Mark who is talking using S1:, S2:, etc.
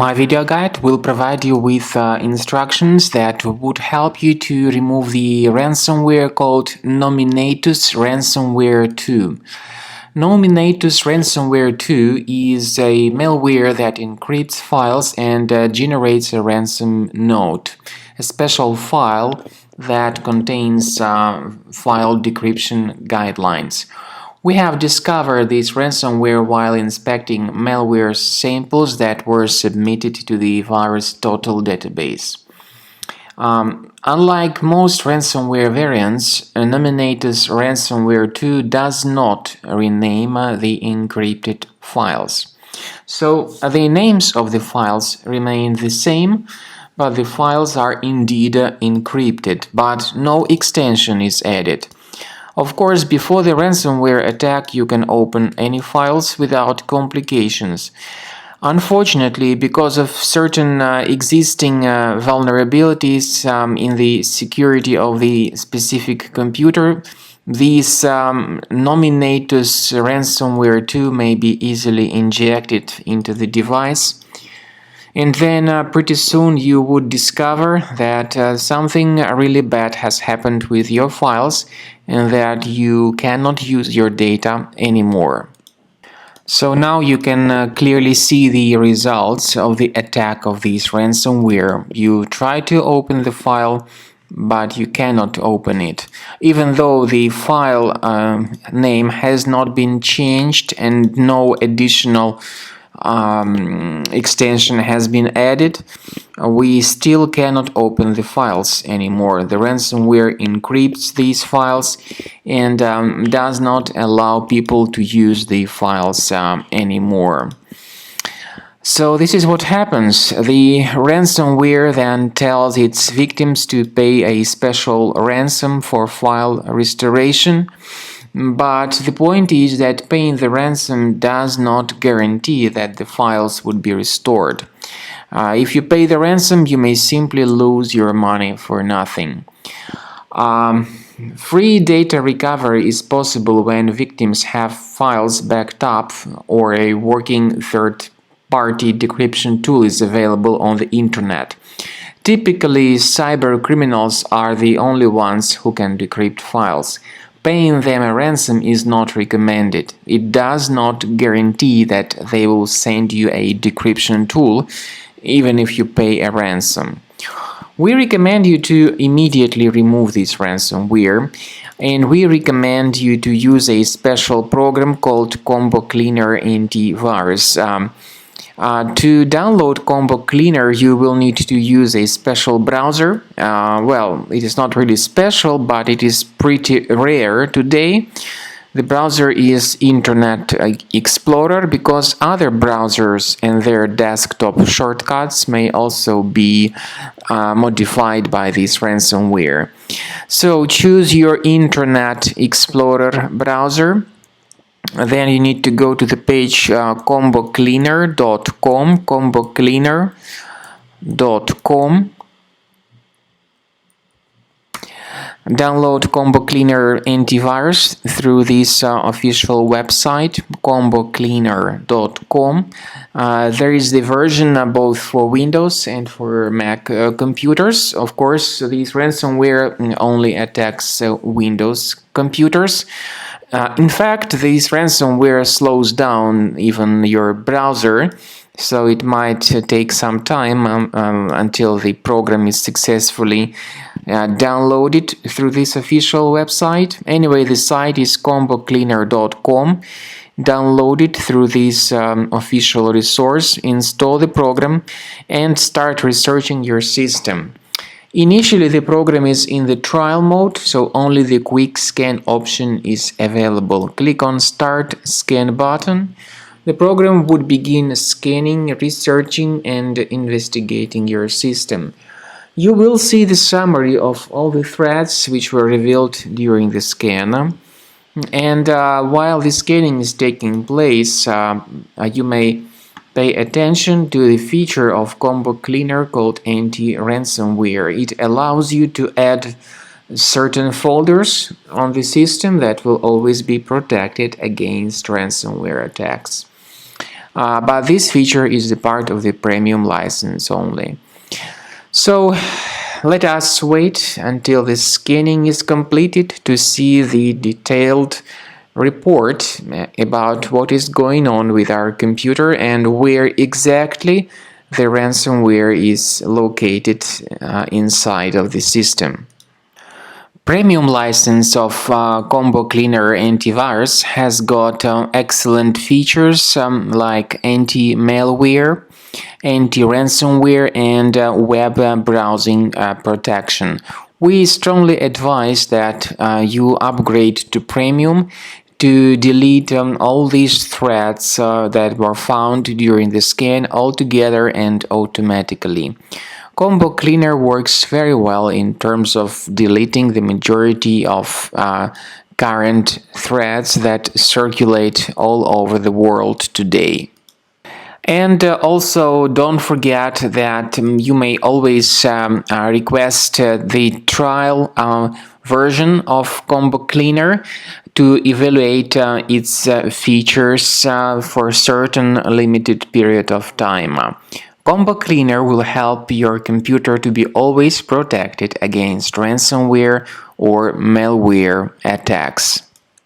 S1: My video guide will provide you with instructions that would help you to remove the ransomware called Nominatus Ransomware 2. Nominatus Ransomware 2 is a malware that encrypts files and generates a ransom note, a special file that contains file decryption guidelines. We have discovered this ransomware while inspecting malware samples that were submitted to the VirusTotal database. Unlike most ransomware variants, Nominatus Ransomware 2 does not rename the encrypted files. So the names of the files remain the same, but the files are indeed encrypted, but no extension is added. Of course, before the ransomware attack, you can open any files without complications. Unfortunately, because of certain existing vulnerabilities in the security of the specific computer, this Nominatus Ransomware 2 may be easily injected into the device. And then pretty soon you would discover that something really bad has happened with your files and that you cannot use your data anymore. So now you can clearly see the results of the attack of this ransomware. You try to open the file, but you cannot open it, even though the file name has not been changed and no additional extension has been added. We still cannot open the files anymore. The ransomware encrypts these files and does not allow people to use the files anymore. So this is what happens. The ransomware then tells its victims to pay a special ransom for file restoration. But the point is that paying the ransom does not guarantee that the files would be restored. If you pay the ransom, you may simply lose your money for nothing. Free data recovery is possible when victims have files backed up or a working third-party decryption tool is available on the internet. Typically, cyber criminals are the only ones who can decrypt files. Paying them a ransom is not recommended. It does not guarantee that they will send you a decryption tool, even if you pay a ransom. We recommend you to immediately remove this ransomware, and we recommend you to use a special program called Combo Cleaner Antivirus. To download Combo Cleaner, you will need to use a special browser. Well, it is not really special, but it is pretty rare today. The browser is Internet Explorer, because other browsers and their desktop shortcuts may also be modified by this ransomware. So choose your Internet Explorer browser. Then you need to go to the page combocleaner.com, combocleaner.com. Download Combo Cleaner Antivirus through this official website, combocleaner.com. There is the version both for Windows and for Mac computers. Of course, this ransomware only attacks Windows computers. In fact, this ransomware slows down even your browser, so it might take some time until the program is successfully downloaded through this official website. Anyway, the site is combocleaner.com. Download it through this official resource, install the program, and start researching your system. Initially, the program is in the trial mode, so only the quick scan option is available. Click on Start Scan button. The program would begin scanning, researching, and investigating your system. You will see the summary of all the threats which were revealed during the scan. And while the scanning is taking place, you may pay attention to the feature of Combo Cleaner called Anti-Ransomware. It allows you to add certain folders on the system that will always be protected against ransomware attacks. But this feature is a part of the premium license only. So let us wait until the scanning is completed to see the detailed report about what is going on with our computer and where exactly the ransomware is located inside of the system. Premium license of Combo Cleaner Antivirus has got excellent features like anti-malware, anti-ransomware, and web browsing protection. We strongly advise that you upgrade to Premium to delete all these threats that were found during the scan altogether and automatically. Combo Cleaner works very well in terms of deleting the majority of current threads that circulate all over the world today. And also, don't forget that you may always request the trial version of Combo Cleaner to evaluate its features for a certain limited period of time. Combo Cleaner will help your computer to be always protected against ransomware or malware attacks.